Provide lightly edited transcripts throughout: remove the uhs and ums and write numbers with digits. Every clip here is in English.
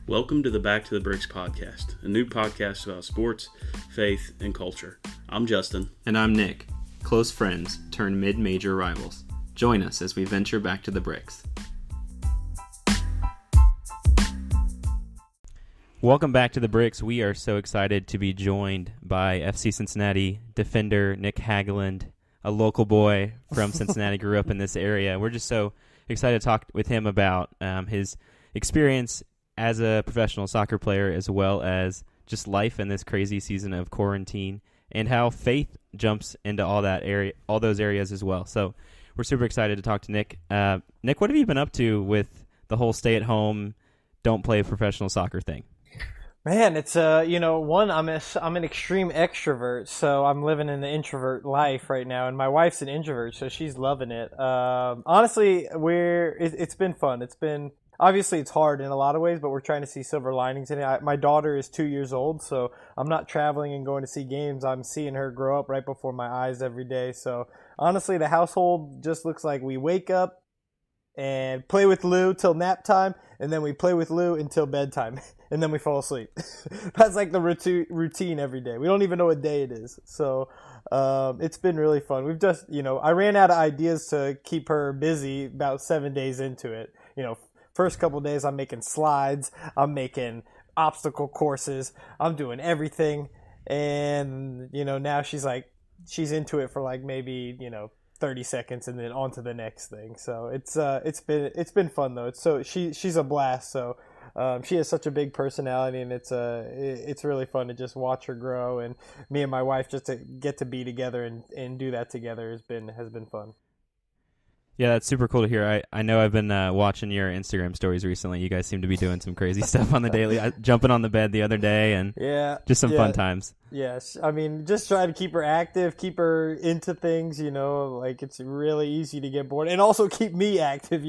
Welcome to the Back to the Bricks podcast, a new podcast about sports, faith, and culture. I'm Justin. And I'm Nick. Close friends turn mid-major rivals. Join us as we venture back to the bricks. Welcome back to the bricks. We are so excited to be joined by FC Cincinnati defender Nick Hagglund, a local boy from Cincinnati, grew up in this area. We're just so excited to talk with him about his experience as a professional soccer player, as well as just life in this crazy season of quarantine, and how faith jumps into all those areas as well. So we're super excited to talk to Nick. Nick, what have you been up to with the whole stay-at-home, don't play professional soccer thing? Man, it's I'm an extreme extrovert, so I'm living in the introvert life right now, and my wife's an introvert, so she's loving it. Honestly, it's been fun. Obviously it's hard in a lot of ways, but we're trying to see silver linings in it. My daughter is 2 years old, so I'm not traveling and going to see games. I'm seeing her grow up right before my eyes every day. So honestly, the household just looks like we wake up and play with Lou till nap time, and then we play with Lou until bedtime, and then we fall asleep. That's like the routine every day. We don't even know what day it is. So it's been really fun. We've just, I ran out of ideas to keep her busy about 7 days into it. First couple of days I'm making slides, I'm making obstacle courses, I'm doing everything, and now she's into it for like maybe 30 seconds and then on to the next thing. So it's been fun though. She's a blast. So she has such a big personality, and it's really fun to just watch her grow, and me and my wife just to get to be together and do that together has been fun. Yeah, that's super cool to hear. I know I've been watching your Instagram stories recently. You guys seem to be doing some crazy stuff on the daily. Jumping on the bed the other day, and just some fun times. Yes, I mean, just try to keep her active, keep her into things, like it's really easy to get bored. And also keep me active,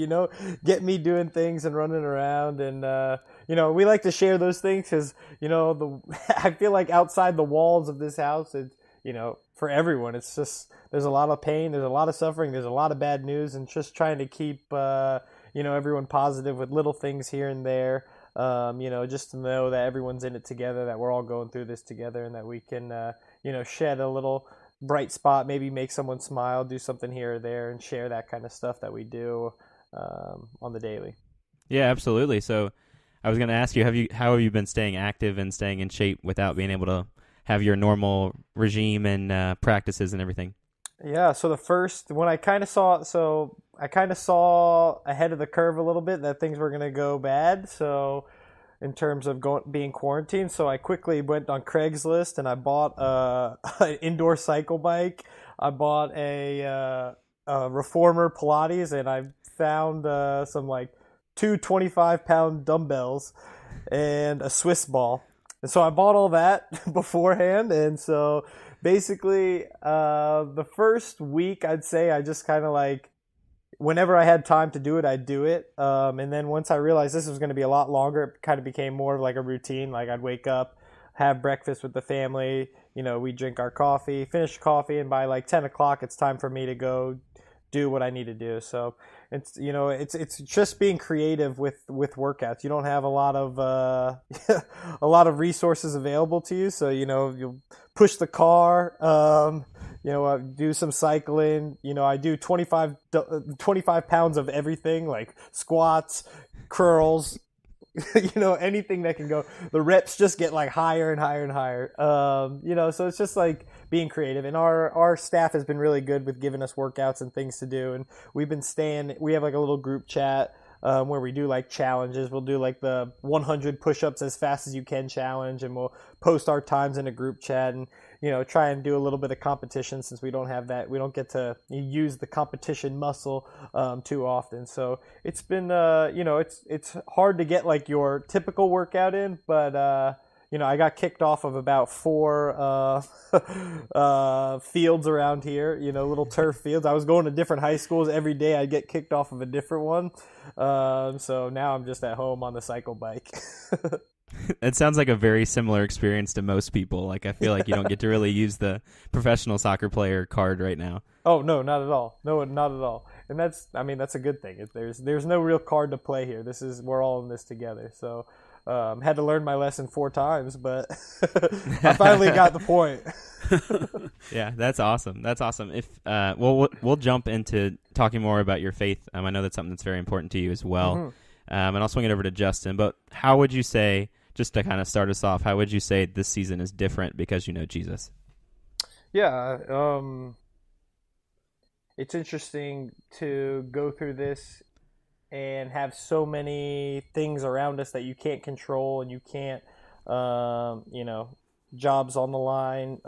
get me doing things and running around. And, we like to share those things because, I feel like outside the walls of this house, it's, for everyone, it's just, there's a lot of pain, there's a lot of suffering, there's a lot of bad news, and just trying to keep, everyone positive with little things here and there, just to know that everyone's in it together, that we're all going through this together, and that we can, shed a little bright spot, maybe make someone smile, do something here or there, and share that kind of stuff that we do on the daily. Yeah, absolutely. So I was going to ask you, how have you been staying active and staying in shape without being able to have your normal regime and practices and everything? Yeah, so when I kind of saw ahead of the curve a little bit that things were going to go bad. So in terms of being quarantined, so I quickly went on Craigslist and I bought an indoor cycle bike. I bought a reformer Pilates, and I found some like 2 25-pound dumbbells and a Swiss ball. And so I bought all that beforehand, and so basically the first week I'd say I just kind of whenever I had time to do it, I'd do it. And then once I realized this was going to be a lot longer, it kind of became more of like a routine. Like I'd wake up, have breakfast with the family, we drink our coffee, finish coffee, and by like 10 o'clock it's time for me to go do what I need to do. So it's just being creative with workouts. You don't have a lot of a lot of resources available to you. So you'll push the car, do some cycling. I do 25 pounds of everything, like squats, curls, anything that can go. The reps just get like higher and higher and higher. So it's just like being creative, and our staff has been really good with giving us workouts and things to do. And we have like a little group chat where we do like challenges. We'll do like the 100 push-ups as fast as you can challenge, and we'll post our times in a group chat, and try and do a little bit of competition, since we don't have that. We don't get to use the competition muscle too often. So it's been it's hard to get like your typical workout in, but I got kicked off of about 4 fields around here, little turf fields. I was going to different high schools every day. I'd get kicked off of a different one. So now I'm just at home on the cycle bike. It sounds like a very similar experience to most people. Like, I feel like you don't get to really use the professional soccer player card right now. Oh, no, not at all. No, not at all. And that's a good thing. There's no real card to play here. We're all in this together. So, Had to learn my lesson 4 times, but I finally got the point. Yeah, that's awesome. That's awesome. If we'll jump into talking more about your faith. I know that's something that's very important to you as well. Mm-hmm. And I'll swing it over to Justin. But how would you say, just to kind of start us off, how would you say this season is different because you know Jesus? Yeah, it's interesting to go through this and have so many things around us that you can't control, and you can't, jobs on the line,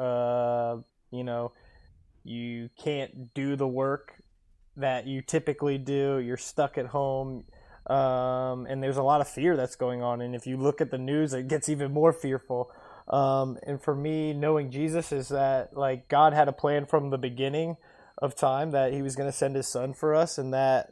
you can't do the work that you typically do. You're stuck at home, and there's a lot of fear that's going on. And if you look at the news, it gets even more fearful. And for me, knowing Jesus is that, like, God had a plan from the beginning of time that he was going to send his son for us, and that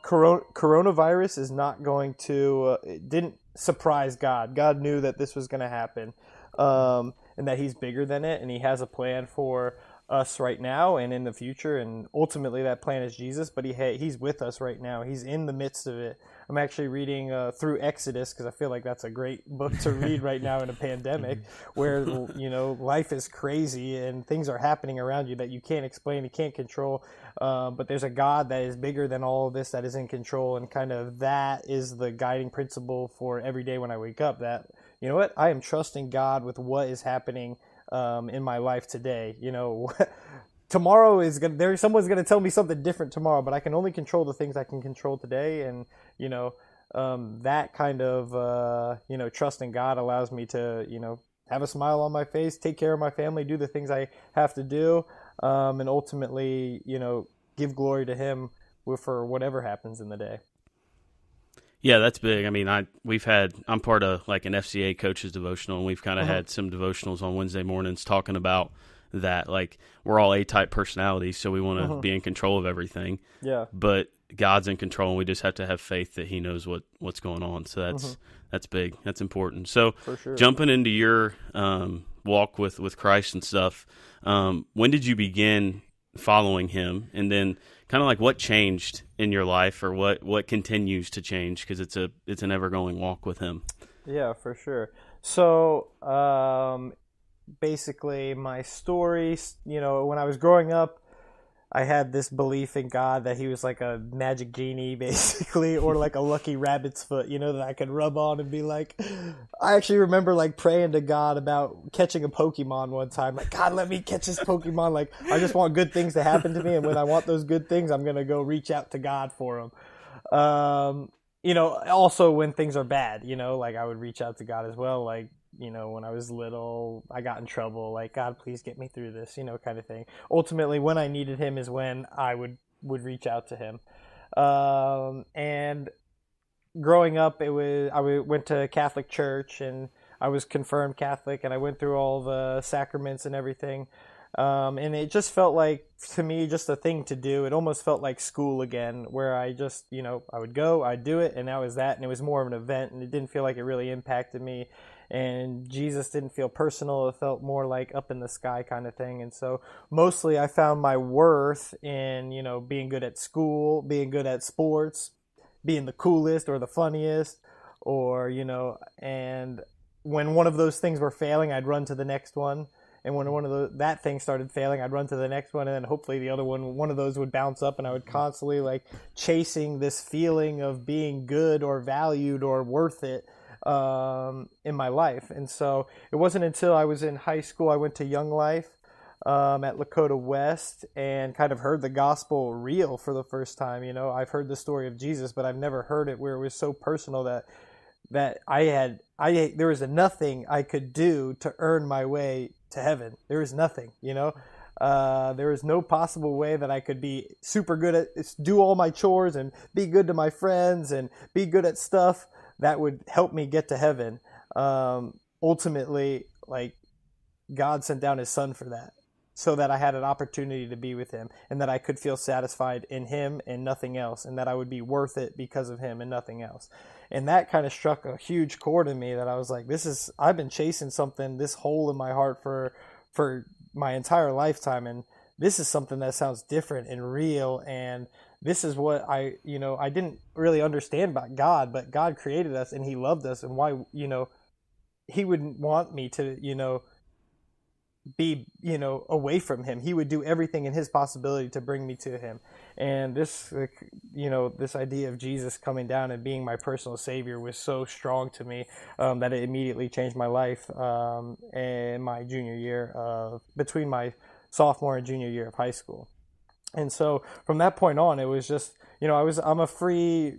coronavirus is not going to it didn't surprise God. God knew that this was going to happen, and that he's bigger than it, and he has a plan for us right now and in the future, and ultimately that plan is Jesus, but he's with us right now. He's in the midst of it. I'm actually reading through Exodus because I feel like that's a great book to read right now in a pandemic where, life is crazy and things are happening around you that you can't explain, you can't control, but there's a God that is bigger than all of this, that is in control, and kind of that is the guiding principle for every day when I wake up, that, you know what, I am trusting God with what is happening in my life today. Tomorrow someone's gonna tell me something different tomorrow, but I can only control the things I can control today, and that kind of trust in God allows me to have a smile on my face, take care of my family, do the things I have to do, and ultimately give glory to Him for whatever happens in the day. Yeah, that's big. I mean, I'm part of like an FCA coaches devotional, and we've kind of had some devotionals on Wednesday mornings talking about that. Like, we're all A-type personalities, so we want to be in control of everything. Yeah. But God's in control, and we just have to have faith that He knows what's going on. So that's big. That's important. So for sure. Jumping into your walk with Christ and stuff, when did you begin following Him? And then kind of like what changed in your life, or what continues to change, because it's an ever-going walk with Him. Yeah, for sure. So basically my story, when I was growing up, I had this belief in God that He was like a magic genie, basically, or like a lucky rabbit's foot, that I could rub on and be like, I actually remember like praying to God about catching a Pokemon one time. Like, God, let me catch this Pokemon. Like, I just want good things to happen to me. And when I want those good things, I'm going to go reach out to God for them. Also when things are bad, like I would reach out to God as well. Like, when I was little, I got in trouble, like, God, please get me through this, kind of thing. Ultimately, when I needed Him is when I would reach out to Him. And growing up, I went to Catholic church, and I was confirmed Catholic, and I went through all the sacraments and everything. And it just felt like, to me, just a thing to do. It almost felt like school again, where I just, I would go, I'd do it, and that was that. And it was more of an event, and it didn't feel like it really impacted me. And Jesus didn't feel personal. It felt more like up in the sky kind of thing. And so mostly I found my worth in, being good at school, being good at sports, being the coolest or the funniest, or, and when one of those things were failing, I'd run to the next one. And when that thing started failing, I'd run to the next one, and then hopefully the other one of those would bounce up, and I would constantly like chasing this feeling of being good or valued or worth it in my life. And so it wasn't until I was in high school, I went to Young Life at Lakota West, and kind of heard the gospel real for the first time. I've heard the story of Jesus, but I've never heard it where it was so personal that there was nothing I could do to earn my way to heaven. There was nothing, there was no possible way that I could be super good at, do all my chores and be good to my friends and be good at stuff that would help me get to heaven. Ultimately, like, God sent down His Son for that, so that I had an opportunity to be with Him, and that I could feel satisfied in Him and nothing else, and that I would be worth it because of Him and nothing else. And that kind of struck a huge chord in me, that I was like, I've been chasing something, this hole in my heart for my entire lifetime, and this is something that sounds different and real, and this is what I didn't really understand about God, but God created us and he loved us, and why, he wouldn't want me to, be, away from him. He would do everything in his possibility to bring me to him. And this, this idea of Jesus coming down and being my personal savior was so strong to me, that it immediately changed my life, in my junior year, between my sophomore and junior year of high school. And so from that point on, it was just, I'm a free,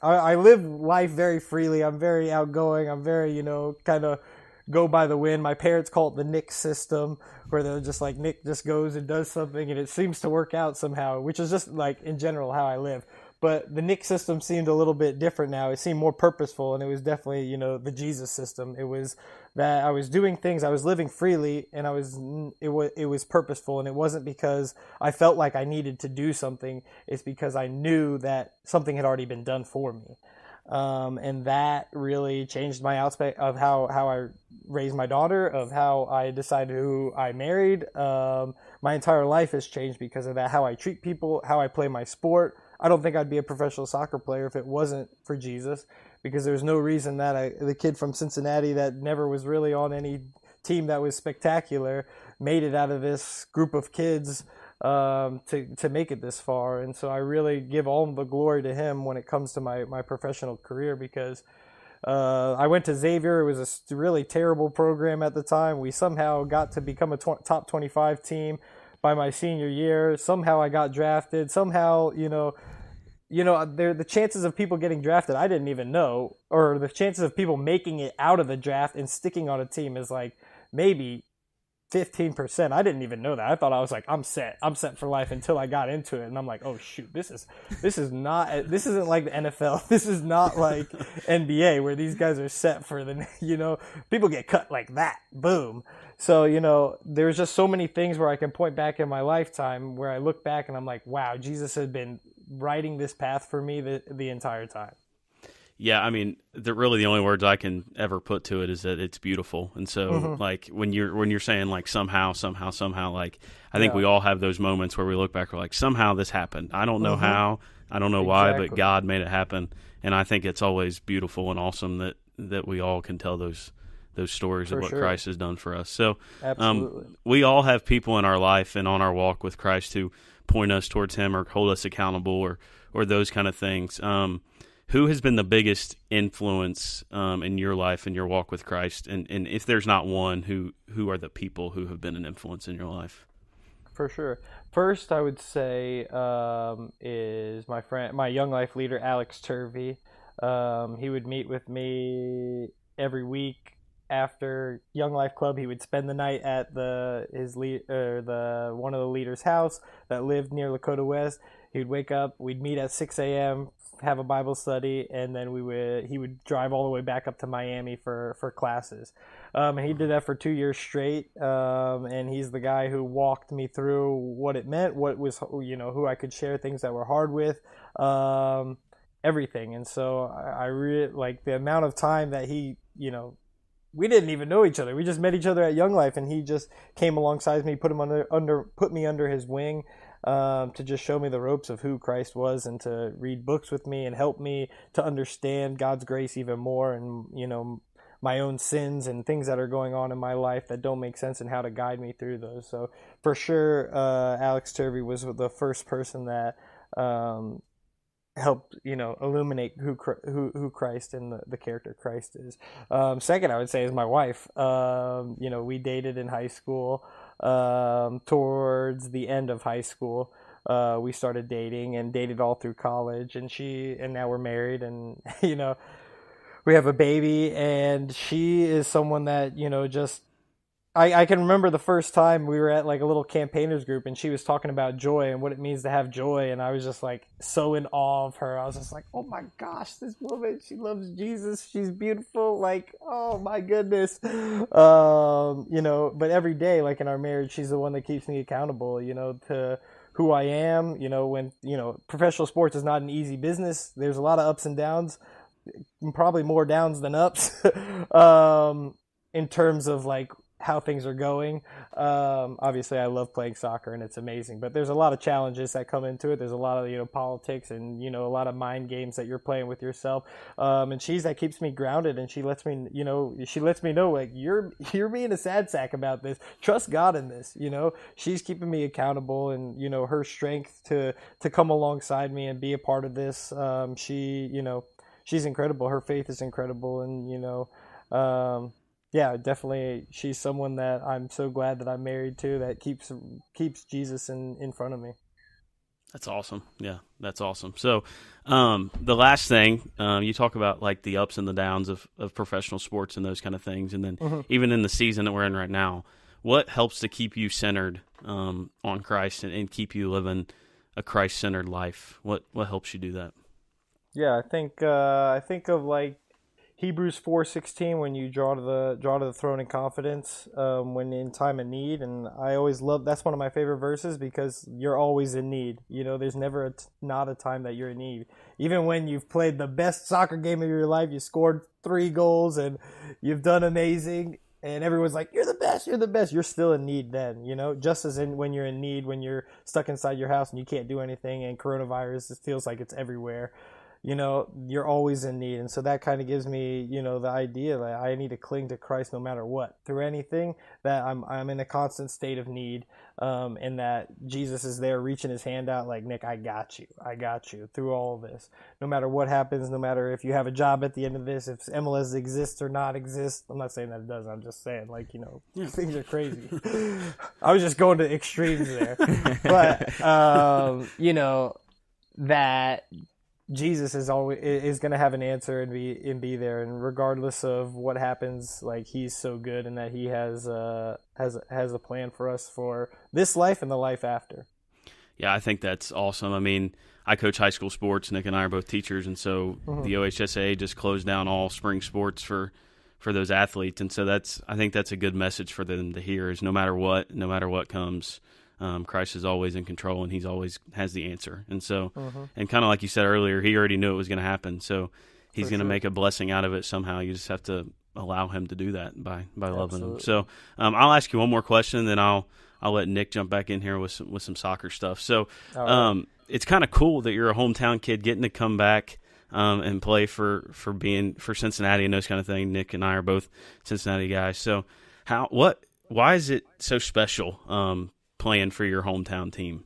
I live life very freely. I'm very outgoing. I'm very, kind of go by the wind. My parents call it the Nick system, where they're just like, Nick just goes and does something and it seems to work out somehow, which is just like in general how I live. But the Nick system seemed a little bit different now. It seemed more purposeful, and it was definitely, the Jesus system. It was that I was doing things, I was living freely, and it was purposeful, and it wasn't because I felt like I needed to do something. It's because I knew that something had already been done for me. And that really changed my aspect of how I raised my daughter, of how I decided who I married. My entire life has changed because of that, how I treat people, how I play my sport. I don't think I'd be a professional soccer player if it wasn't for Jesus, because there's no reason that the kid from Cincinnati that never was really on any team that was spectacular made it out of this group of kids, to make it this far. And so I really give all the glory to him when it comes to my professional career, because I went to Xavier. It was a really terrible program at the time. We somehow got to become a top 25 team by my senior year. Somehow I got drafted. Somehow, the chances of people getting drafted, I didn't even know, or the chances of people making it out of the draft and sticking on a team is like maybe 15%. I didn't even know that. I thought I was like, I'm set for life, until I got into it. And I'm like, oh shoot, this isn't like the NFL. This is not like NBA, where these guys are set for the, people get cut like that. Boom. So, there's just so many things where I can point back in my lifetime where I look back and I'm like, wow, Jesus had been writing this path for me the entire time. Yeah, I mean, really the only words I can ever put to it is that it's beautiful. And so, like, when you're saying like somehow, like, I think we all have those moments where we look back, we're like, somehow this happened. I don't know how, I don't know why, but God made it happen. And I think it's always beautiful and awesome that we all can tell those stories of what Christ has done for us. So, we all have people in our life and on our walk with Christ who point us towards Him or hold us accountable or those kind of things. Who has been the biggest influence in your life and your walk with Christ? And if there's not one, who are the people who have been an influence in your life? For sure. First, I would say is my Young Life leader, Alex Turvey. He would meet with me every week after Young Life Club. He would spend the night at one of the leaders' house that lived near Lakota West. He would wake up. We'd meet at 6 a.m. have a Bible study, and then he would drive all the way back up to Miami for classes. And he did that for 2 years straight. And he's the guy who walked me through what it meant, what was, who I could share things that were hard with, everything. And so I really like the amount of time that he, we didn't even know each other. We just met each other at Young Life, and he just came alongside me, put me under his wing, to just show me the ropes of who Christ was, and to read books with me and help me to understand God's grace even more, and my own sins and things that are going on in my life that don't make sense, and how to guide me through those. So for sure, Alex Turvey was the first person that helped illuminate who Christ and the character Christ is. Second, I would say, is my wife. We dated in high school. Towards the end of high school, we started dating and dated all through college, and now we're married, and we have a baby, and she is someone that just I can remember the first time we were at like a little campaigners group, and she was talking about joy and what it means to have joy, and I was just like so in awe of her. I was just like, oh my gosh, this woman, she loves Jesus, she's beautiful, like, oh my goodness. But every day, like in our marriage, she's the one that keeps me accountable, to who I am. When professional sports is not an easy business. There's a lot of ups and downs, probably more downs than ups. In terms of like how things are going. Obviously, I love playing soccer and it's amazing, but there's a lot of challenges that come into it. There's a lot of politics and a lot of mind games that you're playing with yourself. And that keeps me grounded, and she lets me know like you're being a sad sack about this. Trust God in this. She's keeping me accountable, and her strength to come alongside me and be a part of this. She's incredible. Her faith is incredible, and yeah, definitely. She's someone that I'm so glad that I'm married to, that keeps Jesus in front of me. That's awesome. Yeah, that's awesome. So, the last thing, you talk about like the ups and the downs of professional sports and those kind of things, and then even in the season that we're in right now, what helps to keep you centered on Christ and keep you living a Christ-centered life? What helps you do that? Yeah, I think of like Hebrews 4:16, when you draw to the throne in confidence, when in time of need. And I always that's one of my favorite verses, because you're always in need. There's never not a time that you're in need. Even when you've played the best soccer game of your life, you scored 3 goals and you've done amazing, and everyone's like, you're the best, you're still in need then, just as when you're in need, when you're stuck inside your house and you can't do anything, and coronavirus, it feels like it's everywhere. You're always in need. And so that kind of gives me, the idea that I need to cling to Christ no matter what, through anything, that I'm in a constant state of need, and that Jesus is there reaching his hand out like, Nick, I got you through all of this. No matter what happens, no matter if you have a job at the end of this, if MLS exists or not exists. I'm not saying that it doesn't. I'm just saying, like, things are crazy. I was just going to extremes there. But, that Jesus is going to have an answer and be there, and regardless of what happens, like, he's so good, and that he has a plan for us for this life and the life after. Yeah, I think that's awesome. I mean, I coach high school sports. Nick and I are both teachers, and so the OHSAA just closed down all spring sports for those athletes, and so I think that's a good message for them to hear. Is no matter what comes, Christ is always in control, and he's always has the answer. And so, and kind of like you said earlier, he already knew it was going to happen. So he's going to make a blessing out of it somehow. You just have to allow him to do that by loving him. So I'll ask you one more question, then I'll let Nick jump back in here with some soccer stuff. So it's kind of cool that you're a hometown kid getting to come back and play for Cincinnati and those kind of things. Nick and I are both Cincinnati guys. So why is it so special playing for your hometown team?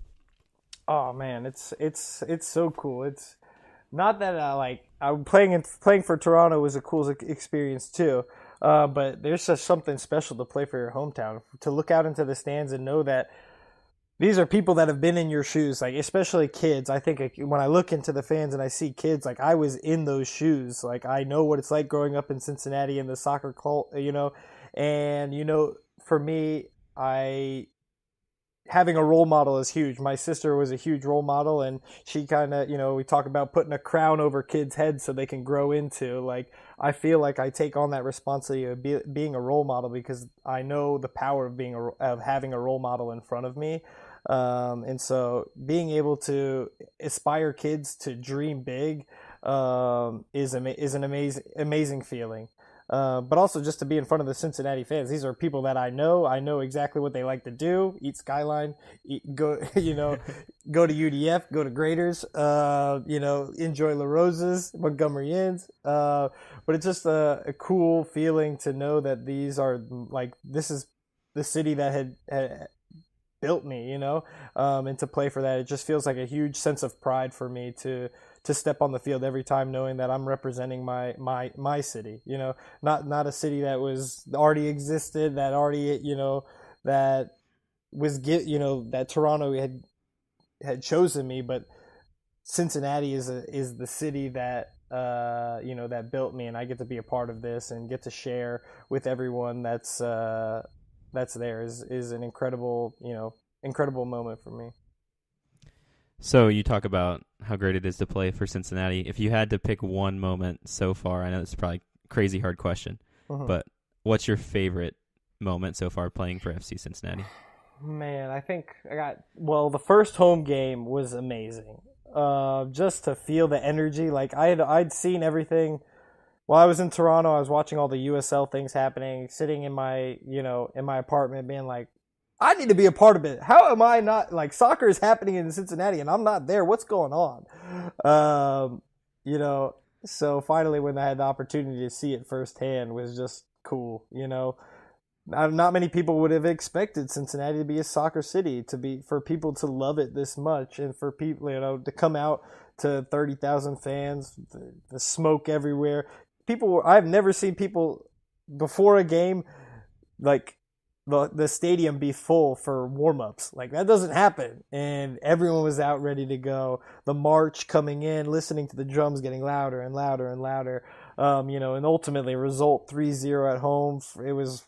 Oh man, it's so cool. It's not that I'm playing for Toronto was a cool experience too, but there's just something special to play for your hometown, to look out into the stands and know that these are people that have been in your shoes, like, especially kids. I think when I look into the fans and I see kids, like, I was in those shoes. Like, I know what it's like growing up in Cincinnati in the soccer cult, and for me, having a role model is huge. My sister was a huge role model, and she kind of, we talk about putting a crown over kids' heads so they can grow into, like, I feel like I take on that responsibility of being a role model, because I know the power of having a role model in front of me. And so being able to inspire kids to dream big is an amazing feeling. But also just to be in front of the Cincinnati fans. These are people that I know exactly what they like to do: eat Skyline, go to UDF, go to Graders, enjoy La Rosa's, Montgomery Inns. But it's just a cool feeling to know that this is the city that had built me, and to play for that. It just feels like a huge sense of pride for me to step on the field every time, knowing that I'm representing my city, not a city that was already existed, that already, that was, that Toronto had chosen me, but Cincinnati is the city that, that built me, and I get to be a part of this and get to share with everyone that's there is an incredible moment for me. So you talk about how great it is to play for Cincinnati. If you had to pick one moment so far, I know it's probably a crazy hard question, but what's your favorite moment so far playing for FC Cincinnati? Man, I think the first home game was amazing. Just to feel the energy, like I'd seen everything while I was in Toronto, I was watching all the USL things happening, sitting in my, in my apartment being like, I need to be a part of it. How am I not, like, soccer is happening in Cincinnati and I'm not there. What's going on? So finally when I had the opportunity to see it firsthand was just cool, Not many people would have expected Cincinnati to be a soccer city, for people to love it this much, and for people, to come out to 30,000 fans, the smoke everywhere. I've never seen people before a game, like, the stadium be full for warm-ups. Like, that doesn't happen. And everyone was out ready to go. The march coming in, listening to the drums getting louder and louder and louder. And ultimately result 3-0 at home. It was,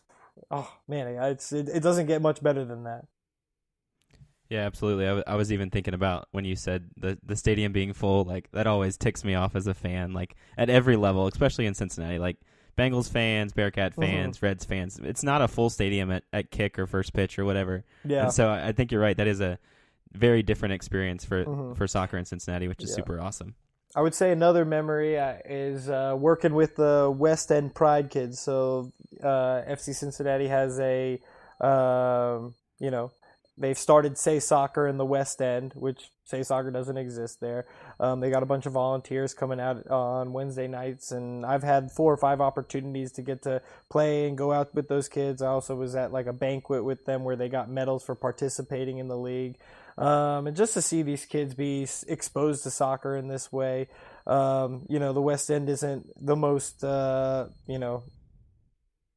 oh man, it doesn't get much better than that. Yeah, absolutely. I was even thinking about when you said the stadium being full, like, that always ticks me off as a fan, like, at every level, especially in Cincinnati. Like, Bengals fans, Bearcat fans, Reds fans. It's not a full stadium at kick or first pitch or whatever. Yeah. And so I think you're right. That is a very different experience for soccer in Cincinnati, which is super awesome. I would say another memory is working with the West End Pride kids. So FC Cincinnati has they've started Say Soccer in the West End, which Say Soccer doesn't exist there. They got a bunch of volunteers coming out on Wednesday nights, and I've had 4 or 5 opportunities to get to play and go out with those kids. I also was at like a banquet with them where they got medals for participating in the league. And just to see these kids be exposed to soccer in this way, the West End isn't the most,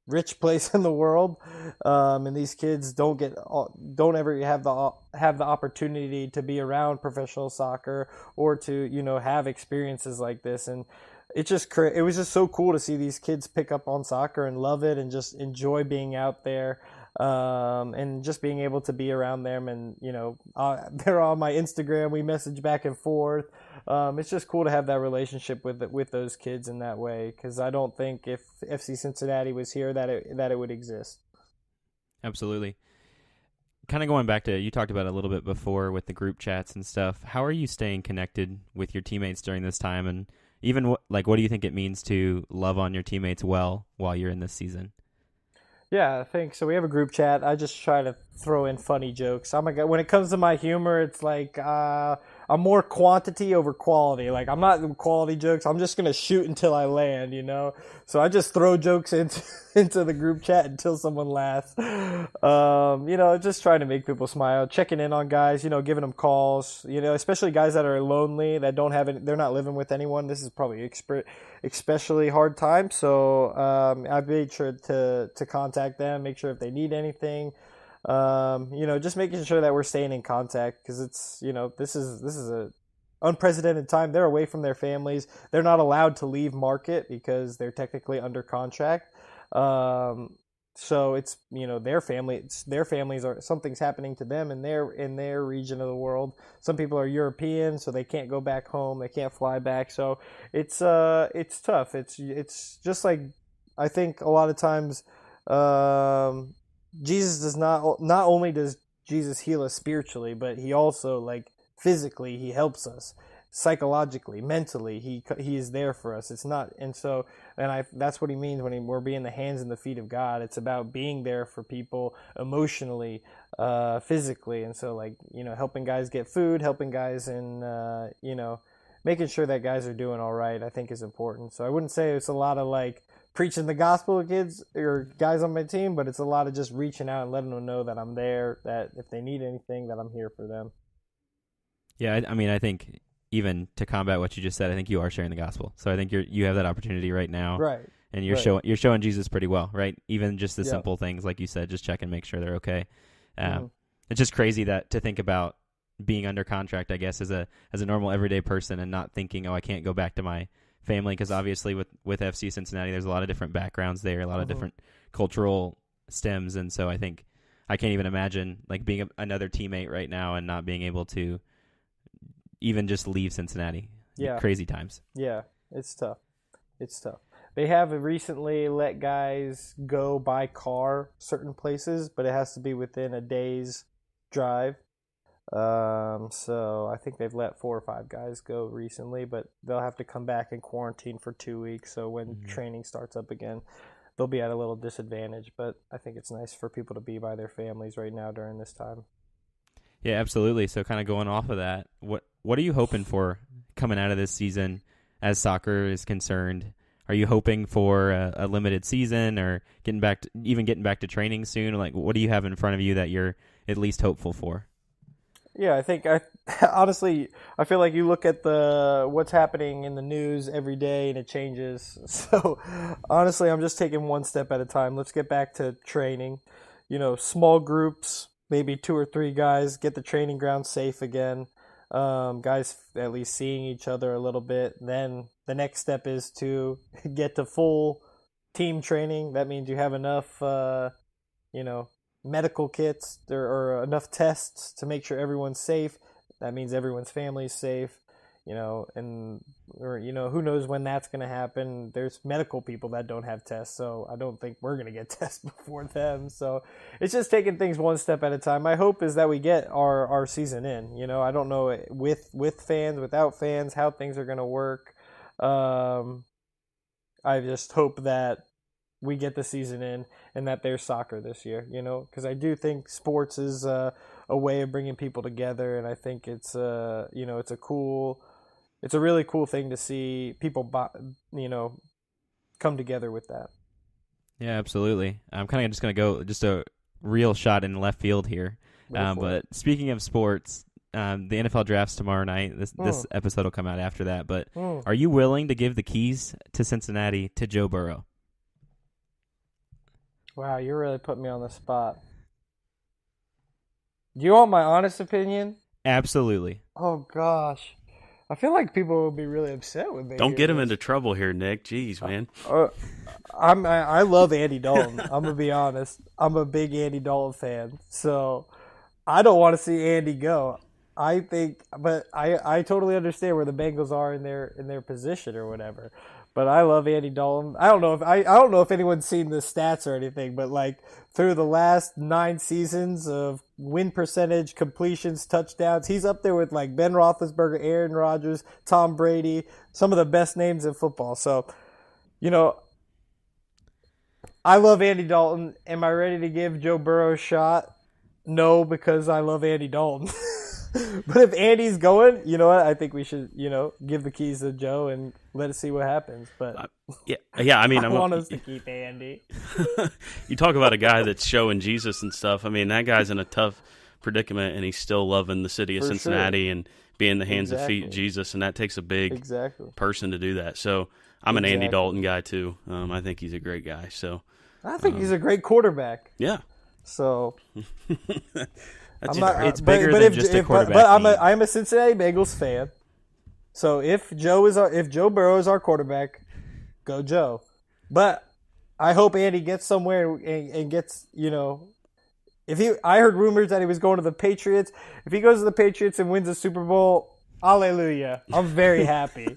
rich place in the world, and these kids don't ever have the opportunity to be around professional soccer or to have experiences like this. And it was just so cool to see these kids pick up on soccer and love it and just enjoy being out there, and just being able to be around them. And they're on my Instagram, we message back and forth. It's just cool to have that relationship with those kids in that way, because I don't think if FC Cincinnati was here that it would exist. Absolutely. Kind of going back to, you talked about it a little bit before with the group chats and stuff. How are you staying connected with your teammates during this time? And even what do you think it means to love on your teammates well while you're in this season? Yeah, I think so. We have a group chat. I just try to throw in funny jokes. When it comes to my humor, it's like I'm more quantity over quality. Like, I'm not quality jokes. I'm just gonna shoot until I land, So I just throw jokes into the group chat until someone laughs. Just trying to make people smile, checking in on guys. Giving them calls. Especially guys that are lonely, that don't have they're not living with anyone. This is probably especially hard time. So I've made sure to contact them, make sure if they need anything. Just making sure that we're staying in contact, because it's, this is a unprecedented time. They're away from their families. They're not allowed to leave market because they're technically under contract. So it's, their families are, something's happening to them in their region of the world. Some people are European, so they can't go back home. They can't fly back. So it's tough. It's just like, I think a lot of times, Jesus does not only does Jesus heal us spiritually, but he also, like, physically, he helps us psychologically, mentally. He is there for us. It's not, and so, that's what he means when we're being the hands and the feet of God. It's about being there for people emotionally, physically, and so, like, helping guys get food, helping guys in, making sure that guys are doing all right, I think is important. So I wouldn't say it's a lot of, like, preaching the gospel to kids or guys on my team, but it's a lot of just reaching out and letting them know that I'm there, that if they need anything, that I'm here for them. Yeah, I think even to combat what you just said, I think you are sharing the gospel. So I think you have that opportunity right now, right? And you're showing Jesus pretty well, right? Even just the simple things, like you said, just check and make sure they're okay. It's just crazy that to think about being under contract, I guess, as a normal everyday person, and not thinking, I can't go back to my family, because obviously with FC Cincinnati, there's a lot of different backgrounds there, a lot of different cultural stems, and so I think I can't even imagine, like, being another teammate right now and not being able to even just leave Cincinnati. Yeah, crazy times. Yeah, it's tough. They have recently let guys go by car certain places, but it has to be within a day's drive. So I think they've let 4 or 5 guys go recently, but they'll have to come back and quarantine for 2 weeks. So when training starts up again, they'll be at a little disadvantage. But I think it's nice for people to be by their families right now during this time. Yeah, absolutely. So kind of going off of that, what are you hoping for coming out of this season as soccer is concerned? Are you hoping for a limited season or getting back to training soon? Like, what do you have in front of you that you're at least hopeful for? Yeah, honestly, I feel like you look at what's happening in the news every day and it changes. So honestly, I'm just taking one step at a time. Let's get back to training. Small groups, maybe 2 or 3 guys, get the training ground safe again. Guys at least seeing each other a little bit. Then the next step is to get to full team training. That means you have enough, medical kits or enough tests to make sure everyone's safe. That means everyone's family's safe, and who knows when that's going to happen. There's medical people that don't have tests, so I don't think we're going to get tested before them. So it's just taking things one step at a time. My hope is that we get our season in. I don't know with fans, without fans, how things are going to work. I just hope that we get the season in and that there's soccer this year, because I do think sports is a way of bringing people together, and I think it's it's a really cool thing to see people come together with that. Yeah, absolutely. I'm kind of just going to go just a real shot in left field here. But speaking of sports, the NFL draft's tomorrow night. This episode will come out after that. But are you willing to give the keys to Cincinnati to Joe Burrow? Wow, you're really putting me on the spot. Do you want my honest opinion? Absolutely. Oh, gosh. I feel like people will be really upset with me. Don't get him into trouble here, Nick. Jeez, man. I love Andy Dalton. I'm going to be honest. I'm a big Andy Dalton fan. So I don't want to see Andy go. I totally understand where the Bengals are in their position or whatever. But I love Andy Dalton. I don't know if anyone's seen the stats or anything, but like through the last 9 seasons of win percentage, completions, touchdowns, he's up there with like Ben Roethlisberger, Aaron Rodgers, Tom Brady, some of the best names in football. So, I love Andy Dalton. Am I ready to give Joe Burrow a shot? No, because I love Andy Dalton. But if Andy's going, you know what? I think we should, give the keys to Joe and let us see what happens. But yeah. I mean, I want us to keep Andy. You talk about a guy that's showing Jesus and stuff. I mean, that guy's in a tough predicament, and he's still loving the city of Cincinnati and being the hands and feet of Jesus, and that takes a big person to do that. So I'm an Andy Dalton guy too. I think he's a great guy. So I think he's a great quarterback. Yeah. So. It's bigger than just a quarterback. But I'm a Cincinnati Bengals fan. So if Joe Burrow is our quarterback, go Joe. But I hope Andy gets somewhere and gets, I heard rumors that he was going to the Patriots. If he goes to the Patriots and wins a Super Bowl, hallelujah. I'm very happy,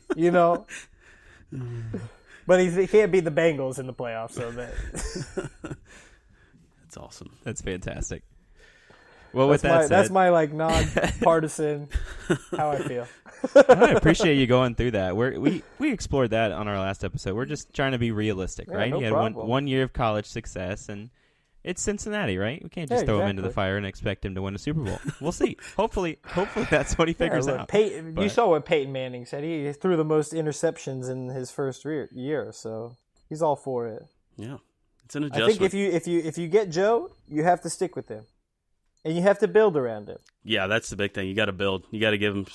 But he can't beat the Bengals in the playoffs, so that's awesome. That's fantastic. Well, with that said, that's my non-partisan how I feel. I appreciate you going through that. We explored that on our last episode. We're just trying to be realistic, right? No you had problem. one year of college success, and it's Cincinnati, right? We can't just throw him into the fire and expect him to win a Super Bowl. We'll see. Hopefully that's what he figures out. You saw what Peyton Manning said. He threw the most interceptions in his first year, so he's all for it. Yeah, it's an adjustment. I think if you get Joe, you have to stick with him. And you have to build around him. Yeah, that's the big thing. You got to build. You got to give him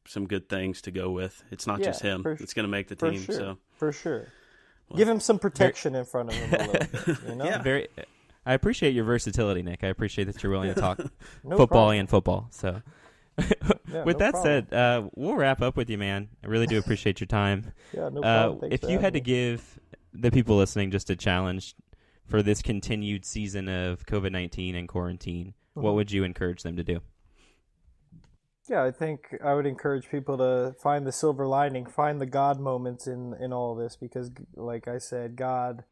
some good things to go with. It's not just him. It's going to make the team. For sure. Well, give him some protection in front of him a little bit. Yeah, I appreciate your versatility, Nick. I appreciate that you're willing to talk football and football. So, with that said, we'll wrap up with you, man. I really do appreciate your time. Yeah, no problem. If you had to give the people listening just a challenge for this continued season of COVID-19 and quarantine, what would you encourage them to do? Yeah, I think I would encourage people to find the silver lining, find the God moments in all of this, because, like I said, God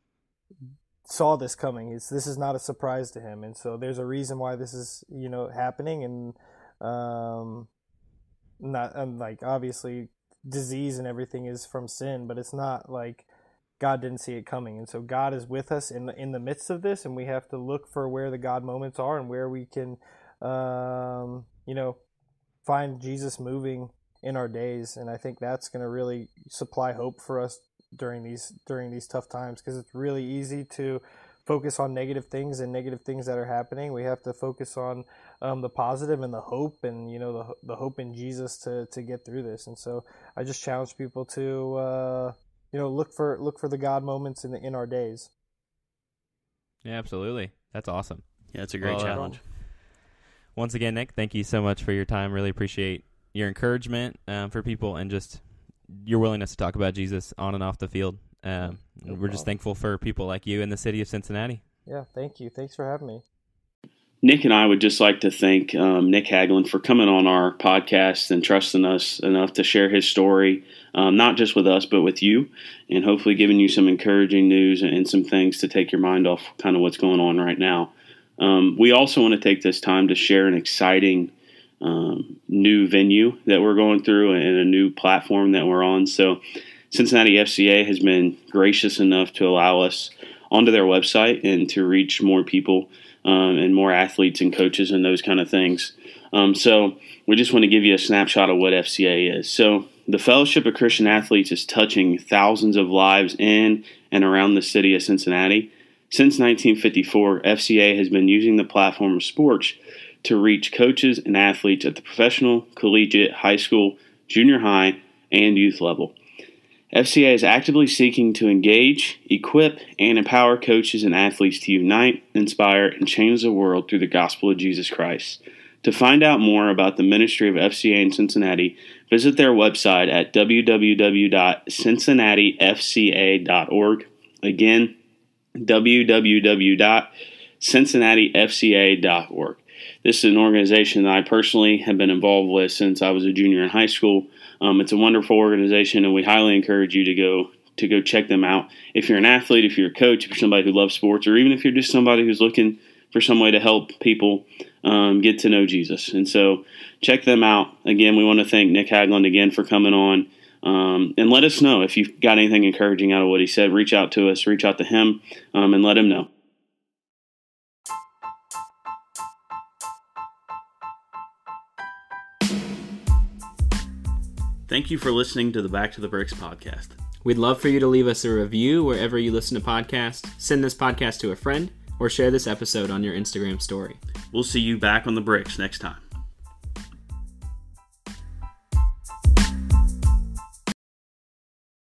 saw this coming. This is not a surprise to him, and so there's a reason why this is happening, and Not like obviously disease and everything is from sin, but it's not like God didn't see it coming. And so God is with us in the midst of this, and we have to look for where the God moments are and where we can, find Jesus moving in our days. And I think that's going to really supply hope for us during these tough times, because it's really easy to focus on negative things that are happening. We have to focus on the positive and the hope, and the hope in Jesus to get through this. And so I just challenge people to look for the God moments in our days. Yeah, absolutely. That's awesome. Yeah, it's a great challenge. Once again, Nick, thank you so much for your time. Really appreciate your encouragement for people, and just your willingness to talk about Jesus on and off the field. We're just thankful for people like you in the city of Cincinnati. Yeah, thank you. Thanks for having me. Nick and I would just like to thank Nick Hagglund for coming on our podcast and trusting us enough to share his story, not just with us, but with you, and hopefully giving you some encouraging news and some things to take your mind off kind of what's going on right now. We also want to take this time to share an exciting new venue that we're going through and a new platform that we're on. So Cincinnati FCA has been gracious enough to allow us onto their website and to reach more people and more athletes and coaches and those kind of things. So we just want to give you a snapshot of what FCA is. So the Fellowship of Christian Athletes is touching thousands of lives in and around the city of Cincinnati. Since 1954, FCA has been using the platform of sports to reach coaches and athletes at the professional, collegiate, high school, junior high, and youth level. FCA is actively seeking to engage, equip, and empower coaches and athletes to unite, inspire, and change the world through the gospel of Jesus Christ. To find out more about the ministry of FCA in Cincinnati, visit their website at www.cincinnatifca.org. Again, www.cincinnatifca.org. This is an organization that I personally have been involved with since I was a junior in high school. It's a wonderful organization, and we highly encourage you to go check them out. If you're an athlete, if you're a coach, if you're somebody who loves sports, or even if you're just somebody who's looking for some way to help people get to know Jesus. And so check them out. Again, we want to thank Nick Hagglund again for coming on. And let us know if you've got anything encouraging out of what he said. Reach out to us, reach out to him, and let him know. Thank you for listening to the Back to the Bricks podcast. We'd love for you to leave us a review wherever you listen to podcasts, send this podcast to a friend, or share this episode on your Instagram story. We'll see you back on the bricks next time.